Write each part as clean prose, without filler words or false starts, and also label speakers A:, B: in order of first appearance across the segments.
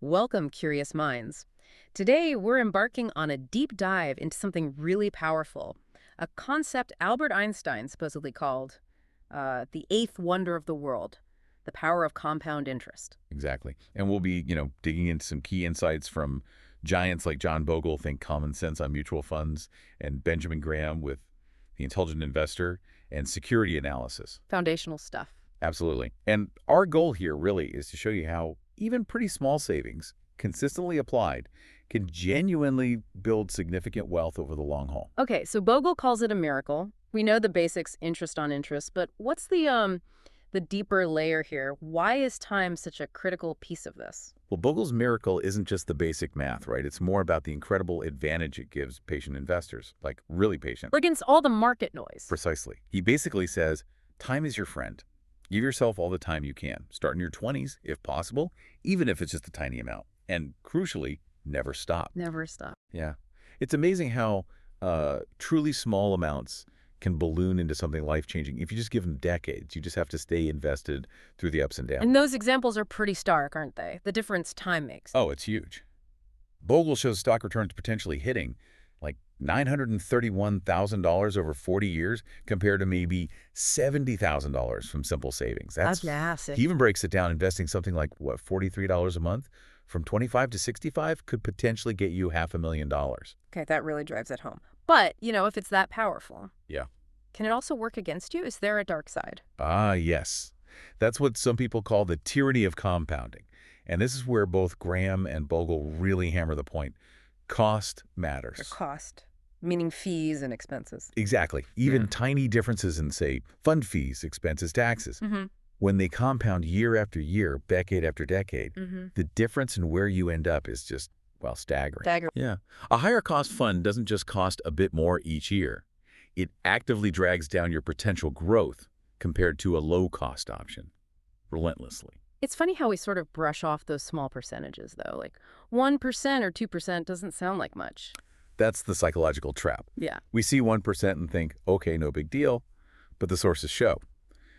A: Welcome, curious minds. Today, we're embarking on a deep dive into something really powerful, a concept Albert Einstein supposedly called the eighth wonder of the world, the power of compound interest.
B: Exactly. And we'll be, digging into some key insights from giants like John Bogle, think common sense on mutual funds, and Benjamin Graham with The Intelligent Investor and security analysis.
A: Foundational stuff.
B: Absolutely. And our goal here really is to show you how even pretty small savings, consistently applied, can genuinely build significant wealth over the long haul.
A: Okay, so Bogle calls it a miracle. We know the basics, interest on interest, but what's the deeper layer here? Why is time such a critical piece of this?
B: Well, Bogle's miracle isn't just the basic math, right? It's more about the incredible advantage it gives patient investors, like really patient.
A: Against all the market noise.
B: Precisely. He basically says, time is your friend. Give yourself all the time you can. Start in your 20s, if possible, even if it's just a tiny amount. And crucially, never stop.
A: Never stop.
B: Yeah. It's amazing how truly small amounts can balloon into something life-changing. If you just give them decades, you just have to stay invested through the ups and downs.
A: And those examples are pretty stark, aren't they? The difference time makes.
B: Oh, it's huge. Bogle shows stock returns potentially hitting like $931,000 over 40 years compared to maybe $70,000 from simple savings.
A: That's massive.
B: He even breaks it down, investing something like, what, $43 a month from 25 to 65 could potentially get you $500,000.
A: Okay, that really drives it home. But, if it's that powerful,
B: Yeah.
A: can it also work against you? Is there a dark side?
B: Ah, yes. That's what some people call the tyranny of compounding. And this is where both Graham and Bogle really hammer the point. Cost matters.
A: Or cost, meaning fees and expenses.
B: Exactly. Even tiny differences in, say, fund fees, expenses, taxes. When they compound year after year, decade after decade, the difference in where you end up is just, well, staggering. Yeah. A higher cost fund doesn't just cost a bit more each year. It actively drags down your potential growth compared to a low-cost option, relentlessly.
A: It's funny how we sort of brush off those small percentages, though. Like 1% or 2% doesn't sound like much.
B: That's the psychological trap.
A: Yeah.
B: We see 1% and think, okay, no big deal, but the sources show.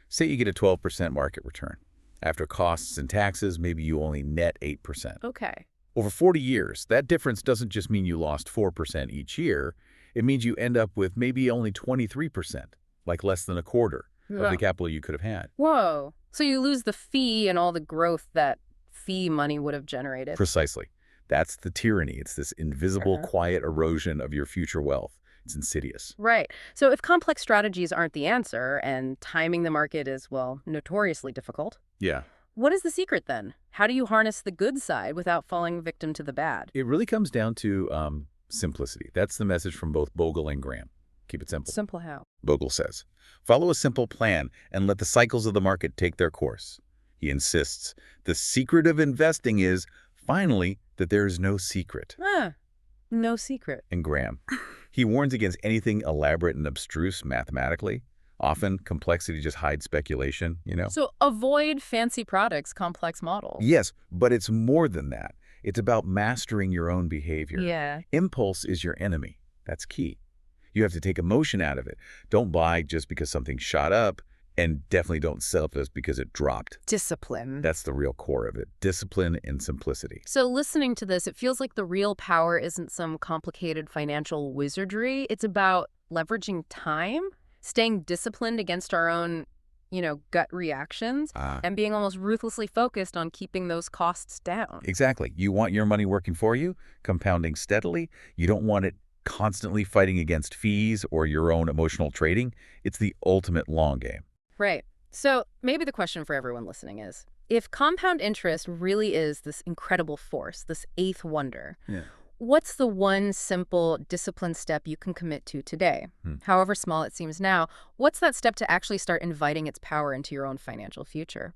B: Say you get a 12% market return. After costs and taxes, maybe you only net 8%.
A: Okay.
B: Over 40 years, that difference doesn't just mean you lost 4% each year. It means you end up with maybe only 23%, like less than a quarter of the capital you could have had.
A: Whoa. So you lose the fee and all the growth that fee money would have generated.
B: Precisely. That's the tyranny. It's this invisible, quiet erosion of your future wealth. It's insidious.
A: Right. So if complex strategies aren't the answer and timing the market is, well, notoriously difficult,
B: Yeah.
A: what is the secret then? How do you harness the good side without falling victim to the bad?
B: It really comes down to simplicity. That's the message from both Bogle and Graham. Keep it simple.
A: Simple how?
B: Bogle says, follow a simple plan and let the cycles of the market take their course. He insists, the secret of investing is, finally, that there is no secret.
A: No secret.
B: And Graham, he warns against anything elaborate and abstruse mathematically. Often, complexity just hides speculation,
A: So avoid fancy products, complex models.
B: Yes, but it's more than that. It's about mastering your own behavior.
A: Yeah.
B: Impulse is your enemy. That's key. You have to take emotion out of it. Don't buy just because something shot up, and definitely don't sell just because it dropped.
A: Discipline.
B: That's the real core of it. Discipline and simplicity.
A: So listening to this, it feels like the real power isn't some complicated financial wizardry. It's about leveraging time, staying disciplined against our own, gut reactions, and being almost ruthlessly focused on keeping those costs down.
B: Exactly. You want your money working for you, compounding steadily. You don't want it constantly fighting against fees or your own emotional trading. It's the ultimate long game.
A: Right. So maybe the question for everyone listening is, if compound interest really is this incredible force, this eighth wonder, what's the one simple disciplined step you can commit to today? However small it seems now, what's that step to actually start inviting its power into your own financial future?